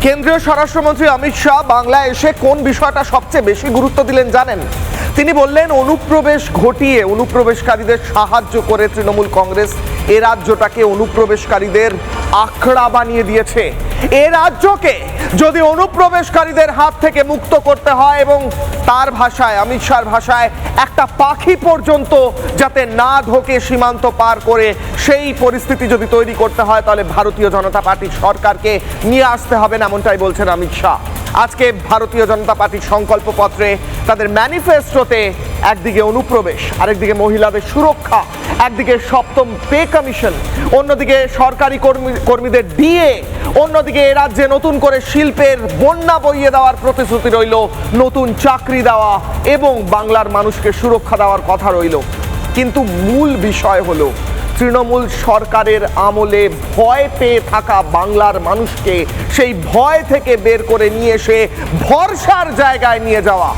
কেন্দ্রীয় স্বরাষ্ট্রমন্ত্রী অমিত শাহ বাংলায় এসে কোন বিষয়টা সবচেয়ে বেশি গুরুত্ব দিলেন জানেন? তিনি বললেন অনুপ্রবেশ ঘটিয়ে অনুপ্রবেশকারীদের সাহায্য করে তৃণমূল কংগ্রেস এ রাজ্যটাকে অনুপ্রবেশকারীদের আখড়া বানিয়ে দিয়েছে। এ রাজ্যকে যদি অনুপ্রবেশকারীদের হাত থেকে মুক্ত করতে হয় এবং তার ভাষায়, অমিত শাহর ভাষায়, একটা পাখি পর্যন্ত যাতে না ঢোকে সীমান্ত পার করে, সেই পরিস্থিতি যদি তৈরি করতে হয় তাহলে ভারতীয় জনতা পার্টির সরকারকে নিয়ে আসতে হবে না, এমনটাই বলছেন অমিত শাহ। আজকে ভারতীয় জনতা পার্টির সংকল্পপত্রে, তাদের ম্যানিফেস্টোতে একদিকে অনুপ্রবেশ, আরেকদিকে মহিলাদের সুরক্ষা, একদিকে সপ্তম পে কমিশন, অন্যদিকে সরকারি কর্মীদের ডিএ, অন্যদিকে এ রাজ্যে নতুন করে শিল্পের বন্যা বইয়ে দেওয়ার প্রতিশ্রুতি রইল, নতুন চাকরি দেওয়া এবং বাংলার মানুষকে সুরক্ষা দেওয়ার কথা রইল। কিন্তু মূল বিষয় হলো তৃণমূল সরকারের আমলে ভয় পেয়ে থাকা বাংলার মানুষকে সেই ভয় থেকে বের করে নিয়ে এসে ভরসার জায়গায় নিয়ে যাওয়া।